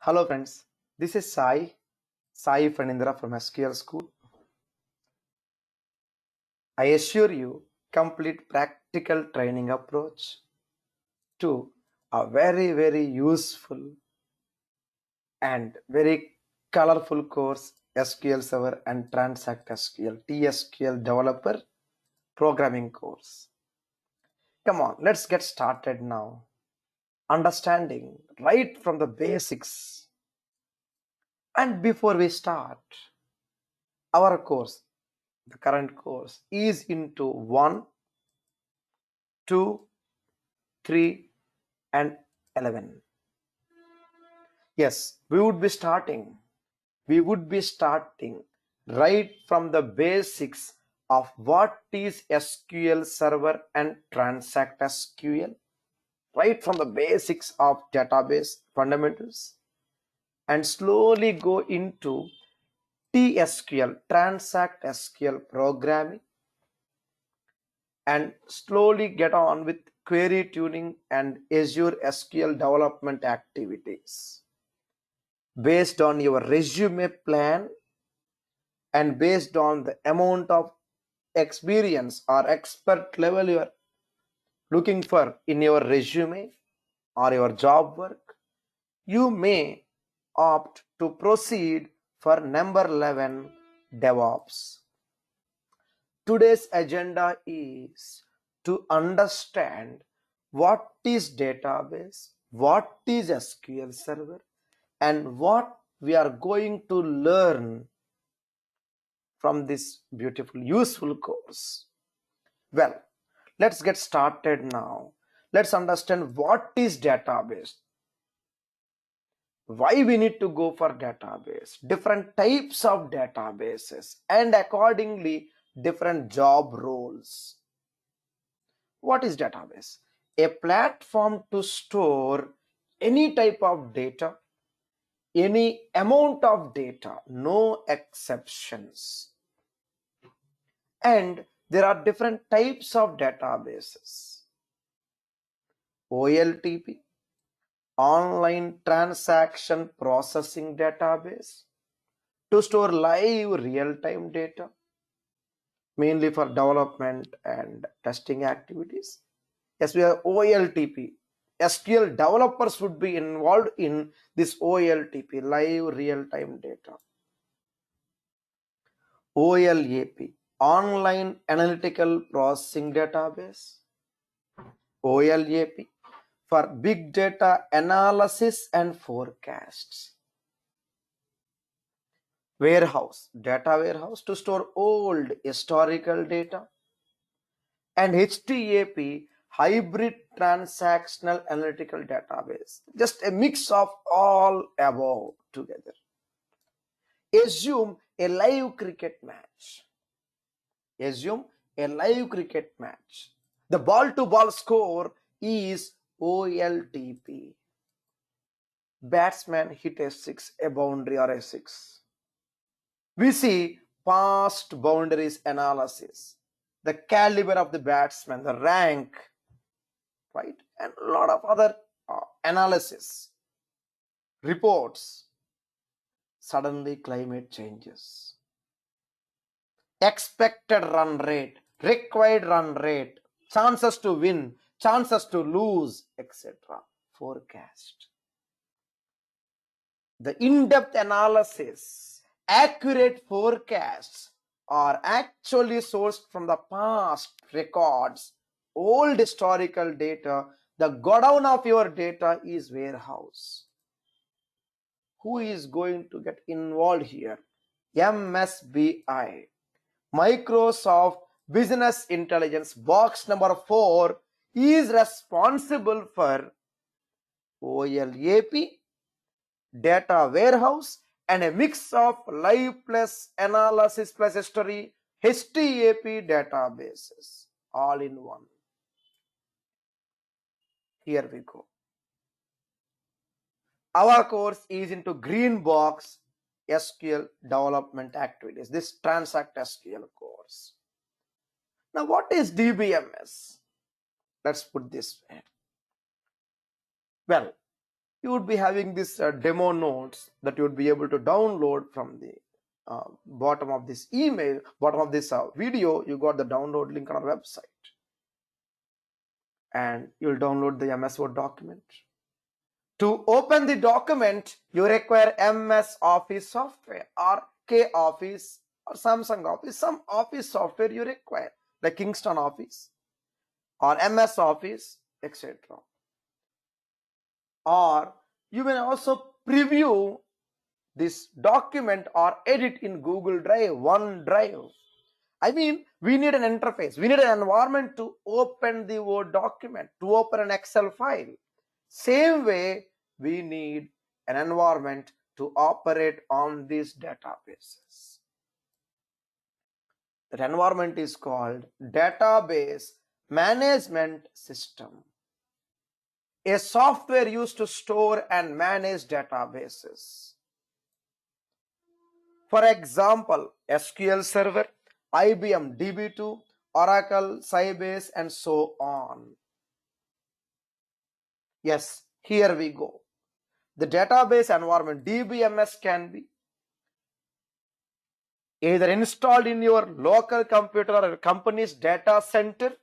Hello friends, this is Sai Fanindra from SQL School. I assure you complete practical training approach to a very useful and very colorful course SQL Server and Transact SQL TSQL Developer Programming course. Come on, let's get started now. Understanding right from the basics. And before we start, our course, the current course, is into 1, 2, 3, and 11. Yes, we would be starting right from the basics of what is SQL Server and Transact SQL, right from the basics of database fundamentals, and slowly go into TSQL, Transact SQL programming, and slowly get on with query tuning and Azure SQL development activities. Based on your resume plan and based on the amount of experience or expert level you are looking for in your resume or your job work, you may opt to proceed for number 11, DevOps. Today's agenda is to understand what is database, what is SQL Server, and what we are going to learn from this beautiful, useful course. Well, let's get started now. Let's understand what is database, why we need to go for database, different types of databases, and accordingly different job roles. What is database? A platform to store any type of data, any amount of data, no exceptions. And there are different types of databases. OLTP, online transaction processing database, to store live real-time data, mainly for development and testing activities. Yes, we have OLTP. SQL developers would be involved in this OLTP, live real-time data. OLAP, online analytical processing database. OLAP for big data analysis and forecasts. Warehouse, data warehouse to store old historical data. And HTAP, hybrid transactional analytical database, just a mix of all above together. Assume a live cricket match. The ball-to-ball score is OLTP. Batsman hit a 6, a boundary or a 6. We see past boundaries analysis, the caliber of the batsman, the rank, right? And a lot of other analysis, reports. Suddenly climate changes. Expected run rate, required run rate, chances to win, chances to lose, etc. Forecast. The in-depth analysis, accurate forecasts are actually sourced from the past records, old historical data. The godown of your data is warehouse. Who is going to get involved here? MSBI, Microsoft Business Intelligence box number 4 is responsible for OLAP, data warehouse, and a mix of live plus analysis plus history, HTAP databases, all in one. Here we go. Our course is into green box SQL development activities, this Transact SQL course. Now, what is DBMS? Let's put this way. Well, you would be having this demo notes that you would be able to download from the bottom of this email, bottom of this video. You got the download link on our website, and you'll download the MS Word document. To open the document, you require MS Office software or K Office or Samsung Office, some Office software you require, like Kingston Office or MS Office, etc. Or you may also preview this document or edit in Google Drive, OneDrive. I mean, we need an interface, we need an environment to open the Word document, to open an Excel file. Same way, we need an environment to operate on these databases. That environment is called Database Management System, a software used to store and manage databases. For example, SQL Server, IBM DB2, Oracle, Sybase, and so on. Yes, here we go. The database environment DBMS can be either installed in your local computer or a company's data center,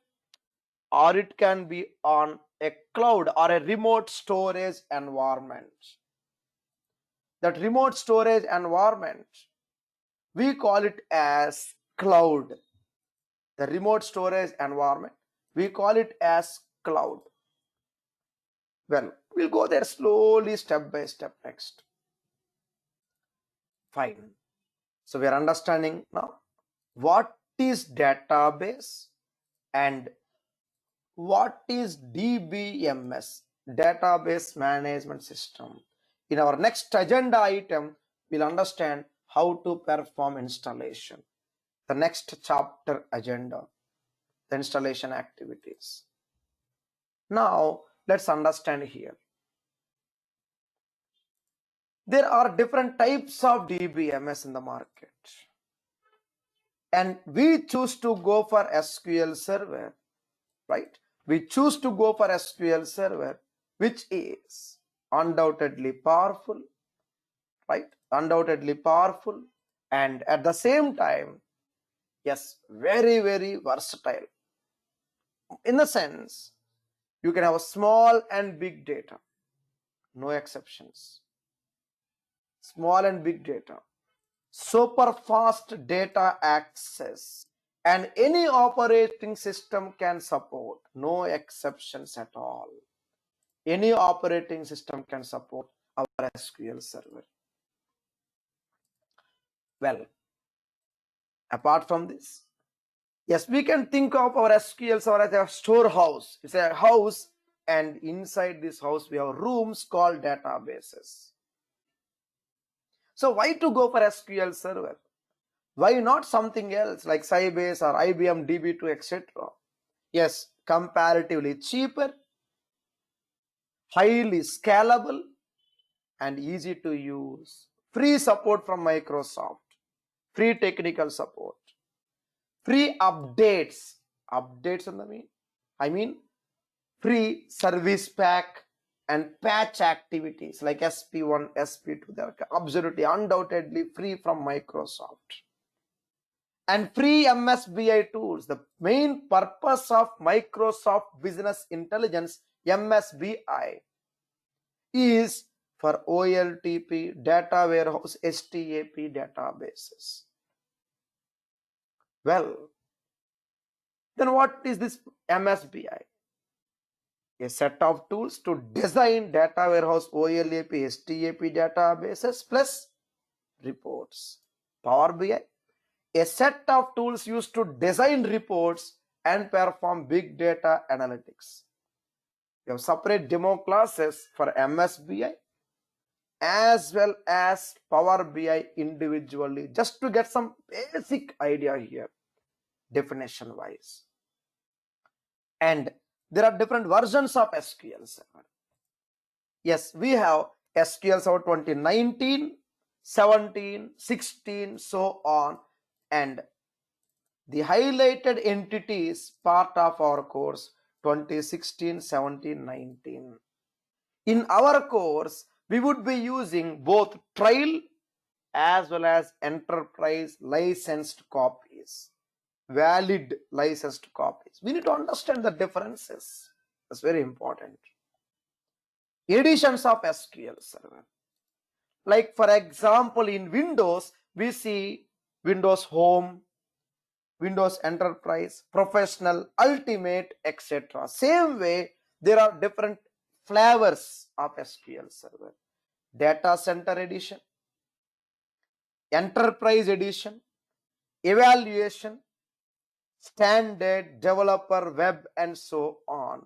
or it can be on a cloud or a remote storage environment. That remote storage environment, we call it as cloud. The remote storage environment, we call it as cloud. Well, we'll go there slowly, step by step next. Fine. So we are understanding now what is database and what is DBMS, Database Management System. In our next agenda item, we'll understand how to perform installation. The next chapter agenda, the installation activities. Now, let's understand here. There are different types of DBMS in the market, and we choose to go for SQL Server, right? We choose to go for SQL Server, which is undoubtedly powerful, right? Undoubtedly powerful, and at the same time, yes, very, very versatile. In the sense, you can have a small and big data, no exceptions. Small and big data, super fast data access, and any operating system can support, no exceptions at all. Any operating system can support our SQL Server. Well, apart from this, yes, we can think of our SQL Server as a storehouse. It's a house, and inside this house we have rooms called databases. So why to go for SQL Server? Why not something else like Sybase or IBM DB2, etc.? Yes, comparatively cheaper, highly scalable, and easy to use. Free support from Microsoft, free technical support, free updates. Updates on the mean? I mean free service pack and patch activities like SP1, SP2. They are absolutely, undoubtedly free from Microsoft. And free MSBI tools. The main purpose of Microsoft Business Intelligence, MSBI, is for OLTP, data warehouse, STAP databases. Well, then what is this MSBI? A set of tools to design data warehouse, OLAP, STAP databases plus reports. Power BI, a set of tools used to design reports and perform big data analytics. You have separate demo classes for MSBI as well as Power BI individually, just to get some basic idea here, definition wise. And there are different versions of SQL Server. Yes, we have SQL Server 2019, 17, 16, so on, and the highlighted entities part of our course 2016, 17, 19. In our course, we would be using both trial as well as enterprise licensed copies, valid licensed copies. We need to understand the differences. That's very important. Editions of SQL Server. Like for example, in Windows, we see Windows Home, Windows Enterprise, Professional, Ultimate, etc. Same way, there are different flavors of SQL Server. Data Center Edition, Enterprise Edition, Evaluation, Standard, Developer, Web, and so on.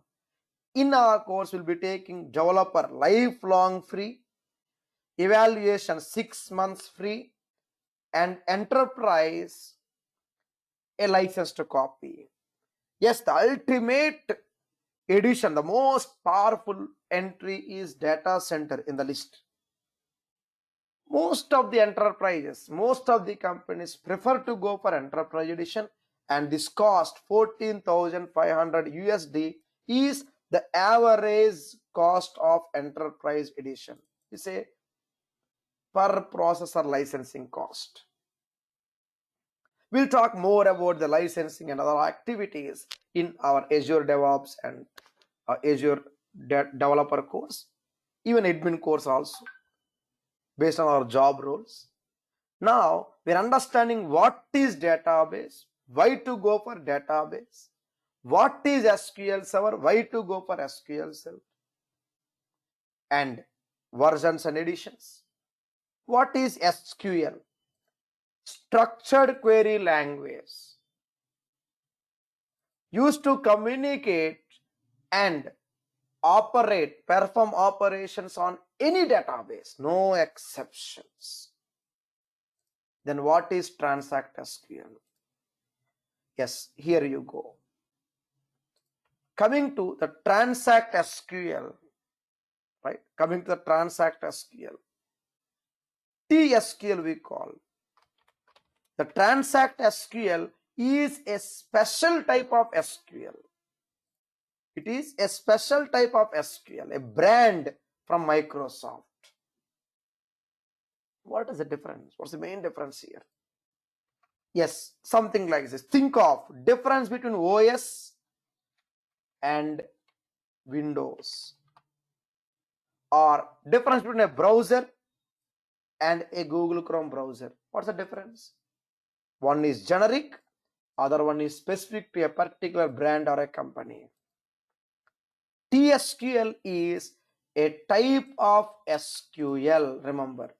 In our course, we'll be taking Developer lifelong free, Evaluation 6 months free, and Enterprise a licensed copy. Yes, the ultimate edition, the most powerful entry is Data Center in the list. Most of the enterprises, most of the companies prefer to go for Enterprise Edition, and this cost 14,500 USD is the average cost of Enterprise Edition. It's a per processor licensing cost. We'll talk more about the licensing and other activities in our Azure DevOps and Azure Developer course, even admin course also, based on our job roles. Now we're understanding what is database, why to go for database, what is SQL Server, why to go for SQL Server, and versions and editions. What is SQL? Structured query language used to communicate and perform operations on any database, no exceptions. Then what is Transact SQL? Yes, here you go. Coming to the Transact SQL, right? Coming to the Transact SQL, TSQL we call. The Transact SQL is a special type of SQL. It is a special type of SQL, a brand from Microsoft. What is the difference? What's the main difference here? Yes, something like this. Think of difference between OS and Windows, or difference between a browser and a Google Chrome browser. What's the difference? One is generic, other one is specific to a particular brand or a company. TSQL is a type of SQL. Remember,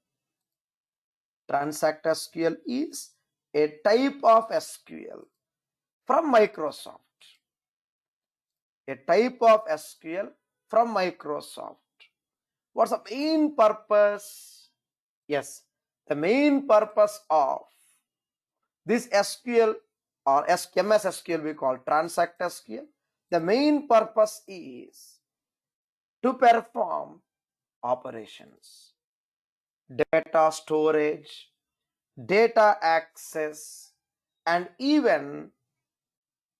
Transact SQL is a type of SQL from Microsoft. A type of SQL from Microsoft. What's the main purpose? Yes, the main purpose of this SQL or MS SQL we call Transact SQL. The main purpose is to perform operations, data storage, data access, and even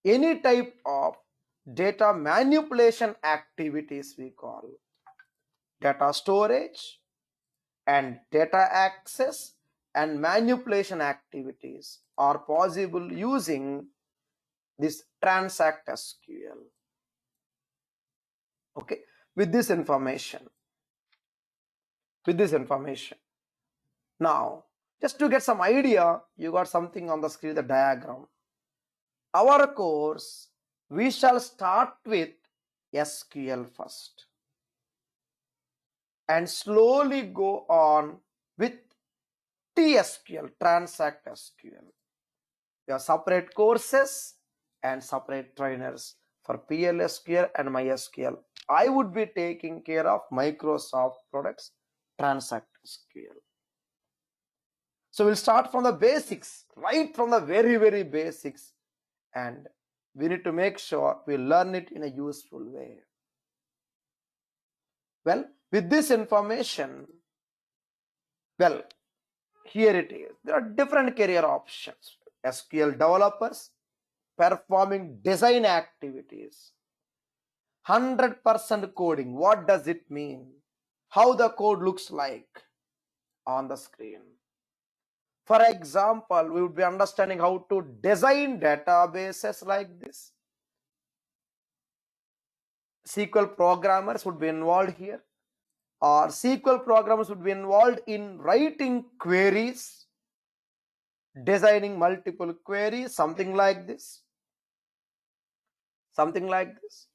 any type of data manipulation activities we call. Data storage and data access and manipulation activities are possible using this Transact SQL. Okay, with this information. Now, just to get some idea, you got something on the screen, the diagram. Our course, we shall start with SQL first and slowly go on with TSQL, Transact SQL. We have separate courses and separate trainers for PLSQL and MySQL. I would be taking care of Microsoft products, Transact SQL. So we'll start from the basics, right from the very basics, and we need to make sure we learn it in a useful way. Well, with this information, well, here it is. There are different career options. SQL developers performing design activities. 100% coding. What does it mean? How the code looks like on the screen. For example, we would be understanding how to design databases like this. SQL programmers would be involved here, or SQL programmers would be involved in writing queries, designing multiple queries, something like this. Something like this.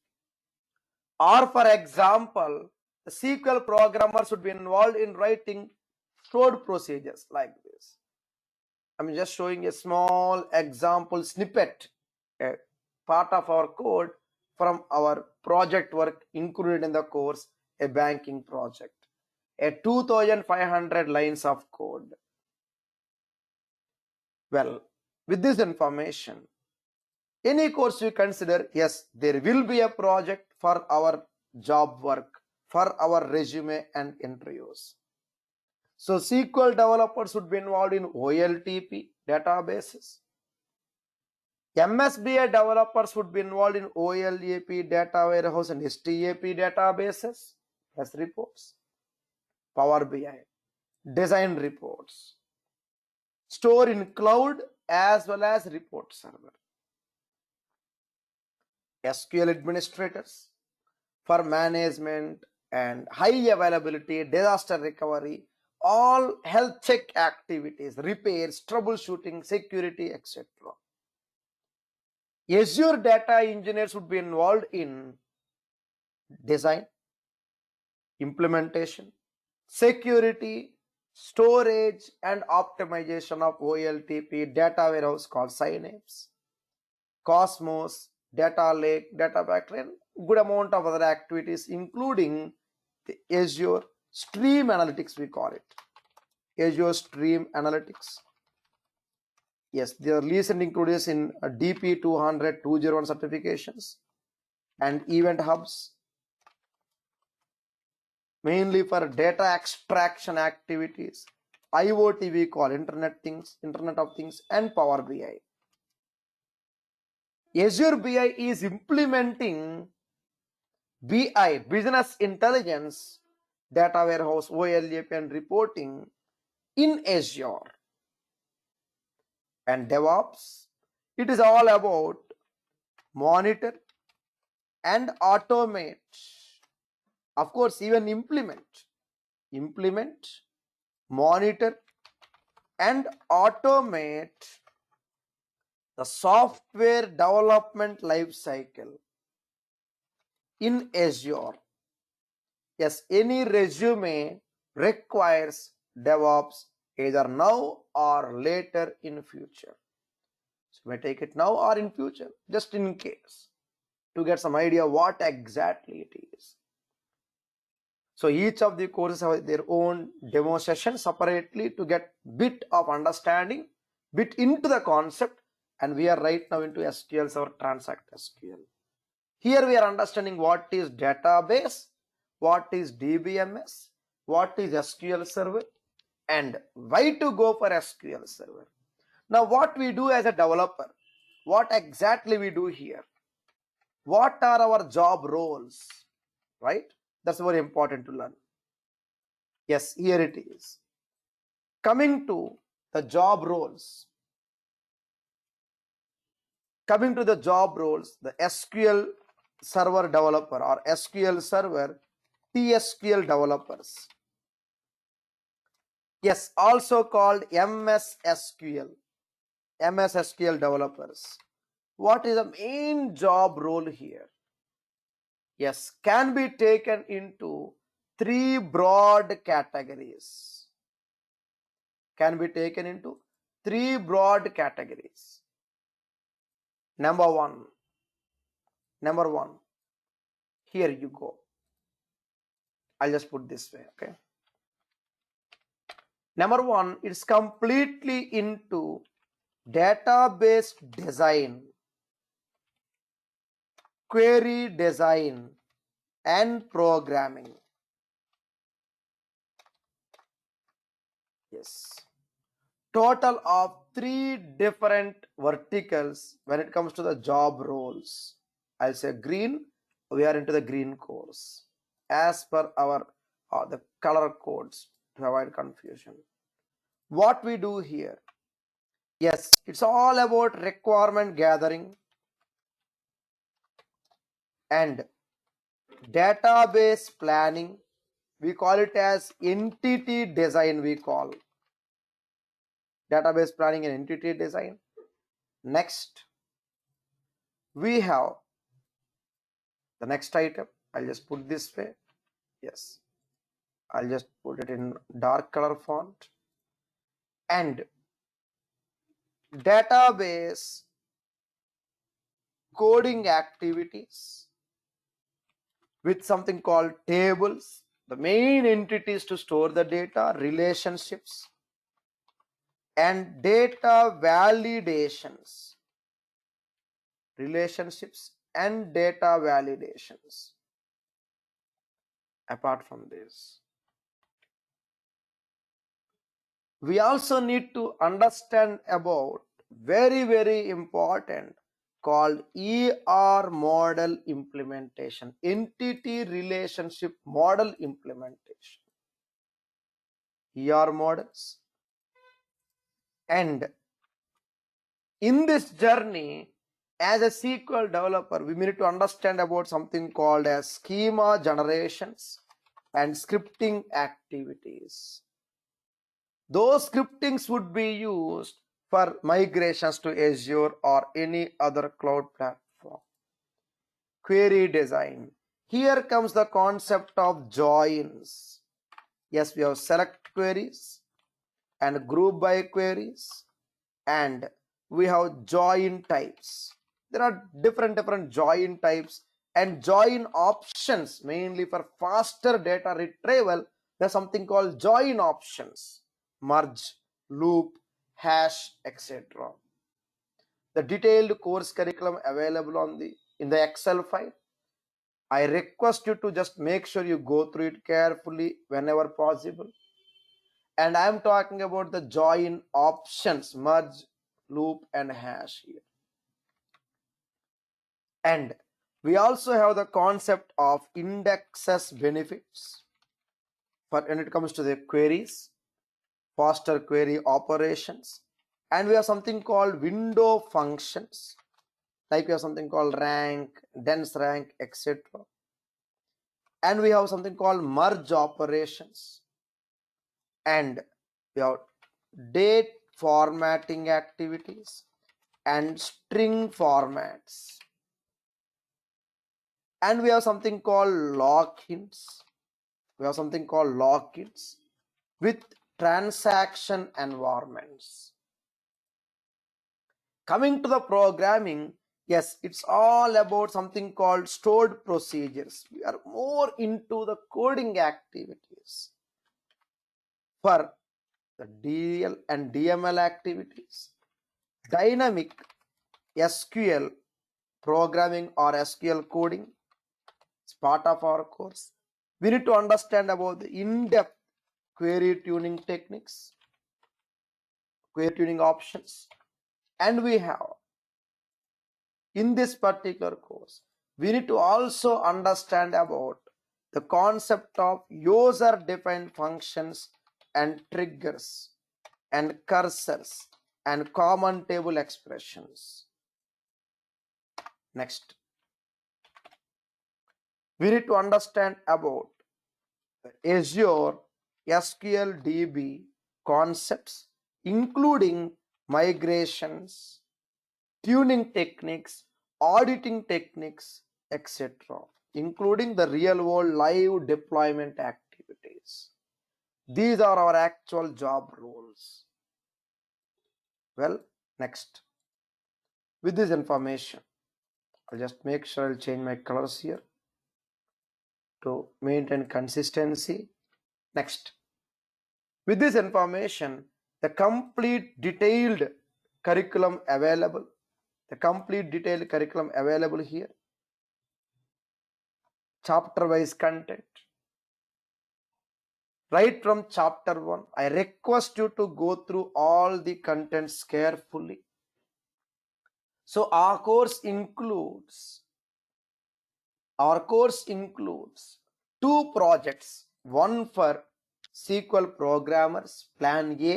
Or for example, the SQL programmers would be involved in writing stored procedures like this. I'm just showing a small example snippet, a part of our code from our project work included in the course, a banking project, a 2500 lines of code. Well, with this information, any course you consider, yes, there will be a project for our job work, for our resume and interviews. So SQL developers would be involved in OLTP databases. MSBI developers would be involved in OLAP data warehouse and STAP databases, as reports. Power BI, design reports, store in cloud as well as report server. SQL administrators for management and high availability, disaster recovery, all health check activities, repairs, troubleshooting, security, etc. Azure data engineers would be involved in design, implementation, security, storage, and optimization of OLTP data warehouse called Synapse, Cosmos, Data Lake, Data Factory, and good amount of other activities, including the Azure Stream Analytics, we call it. Azure Stream Analytics. Yes, they are recently included in DP 200, 201 certifications and event hubs, mainly for data extraction activities. IoT we call Internet of Things, and Power BI. Azure BI is implementing BI, business intelligence, data warehouse, OLAP, and reporting in Azure. And DevOps, it is all about monitor and automate, of course, even implement, monitor, and automate the software development life cycle in Azure. Yes, any resume requires DevOps either now or later in future. So may take it now or in future, just in case, to get some idea what exactly it is. So each of the courses have their own demo session separately to get bit of understanding, bit into the concept, and we are right now into SQL Server Transact SQL. Here we are understanding what is database, what is DBMS, what is SQL Server, and why to go for SQL Server. Now what we do as a developer, what exactly we do here, what are our job roles, right? That's very important to learn. Yes, here it is. Coming to the job roles. The SQL Server developer or SQL Server TSQL developers. Yes, also called MS SQL developers. What is the main job role here? Yes, can be taken into three broad categories. Number one, here you go. I'll just put this way, okay? Number one, it's completely into database design, query design, and programming. Yes. Total of 3 different verticals when it comes to the job roles. I'll say green, we are into the green course as per our the color codes to avoid confusion. What we do here, yes, it's all about requirement gathering and database planning. We call it as entity design. We call database planning and entity design. Next, we have the next item. I'll just put this way. Yes, I'll just put it in dark color font. And database coding activities with something called tables. The main entities to store the data, relationships, and data validations. Relationships and data validations. Apart from this, we also need to understand about very important called ER model implementation, entity relationship model implementation. ER models. And in this journey, as a SQL developer, we need to understand about something called as schema generations and scripting activities. Those scriptings would be used for migrations to Azure or any other cloud platform. Query design. Here comes the concept of joins. Yes, we have select queries and group by queries, and we have join types. There are different join types and join options, mainly for faster data retrieval. There's something called join options, merge, loop, hash, etc. The detailed course curriculum available in the Excel file. I request you to just make sure you go through it carefully whenever possible. And I am talking about the join options, merge, loop, and hash here. And we also have the concept of indexes benefits for when it comes to the queries, faster query operations, and we have something called window functions, like we have something called rank, dense rank, etc. And we have something called merge operations, and we have date formatting activities and string formats. And we have something called lock-ins. We have something called lock-ins with transaction environments. Coming to the programming, yes, it's all about something called stored procedures. We are more into the coding activities for the DL and DML activities. Dynamic SQL programming or SQL coding is part of our course. We need to understand about the in-depth query tuning techniques, query tuning options, and we have in this particular course, we need to also understand about the concept of user-defined functions and triggers and cursors and common table expressions. Next, we need to understand about Azure SQL DB concepts, including migrations, tuning techniques, auditing techniques, etc., including the real world live deployment activities. These are our actual job roles. Well, next, with this information, I'll just make sure I'll change my colors here to maintain consistency. Next, with this information, the complete detailed curriculum available, here, chapter wise content, right from chapter 1. I request you to go through all the contents carefully. So our course includes Our course includes 2 projects, one for SQL programmers, Plan A,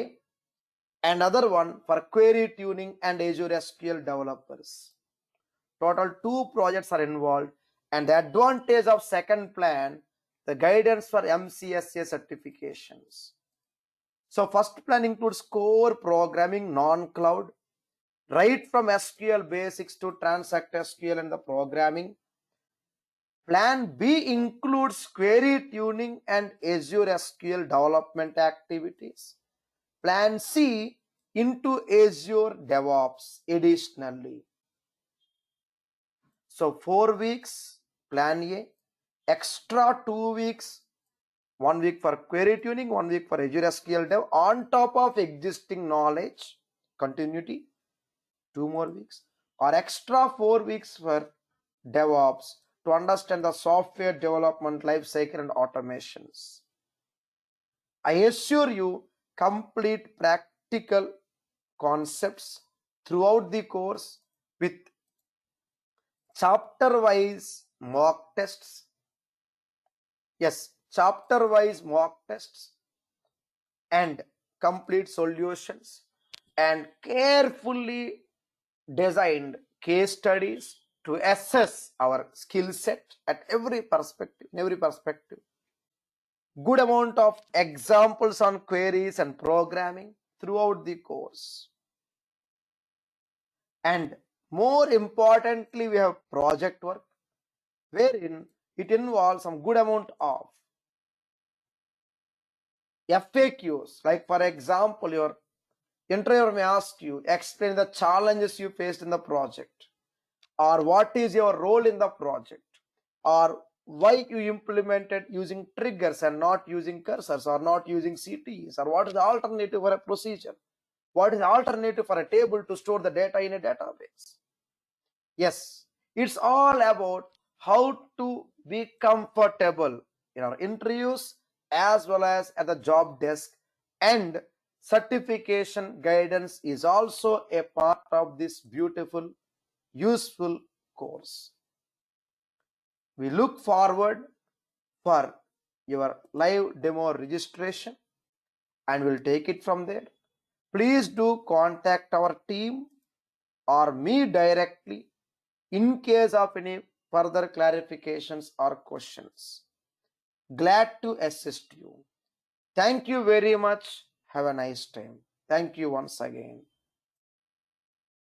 and other one for query tuning and Azure SQL developers. Total 2 projects are involved, and the advantage of second plan, the guidance for MCSA certifications. So first plan includes core programming, non-cloud, right from SQL basics to Transact SQL and the programming. Plan B includes query tuning and Azure SQL development activities. Plan C into Azure DevOps additionally. So 4 weeks, Plan A, extra 2 weeks, 1 week for query tuning, 1 week for Azure SQL Dev on top of existing knowledge, continuity, 2 more weeks, or extra 4 weeks for DevOps to understand the software development lifecycle and automations. I assure you, complete practical concepts throughout the course with chapter-wise mock tests. Yes, chapter-wise mock tests and complete solutions and carefully designed case studies to assess our skill set at every perspective, Good amount of examples on queries and programming throughout the course. And more importantly, we have project work, wherein it involves some good amount of FAQs. Like for example, your interviewer may ask you, explain the challenges you faced in the project, or what is your role in the project, or why you implemented using triggers and not using cursors or not using CTEs, or what is the alternative for a procedure, what is the alternative for a table to store the data in a database. Yes, it's all about how to be comfortable in our interviews as well as at the job desk, and certification guidance is also a part of this beautiful, useful course. We look forward for your live demo registration and we'll take it from there. Please do contact our team or me directly in case of any further clarifications or questions. Glad to assist you. Thank you very much. Have a nice time. Thank you once again.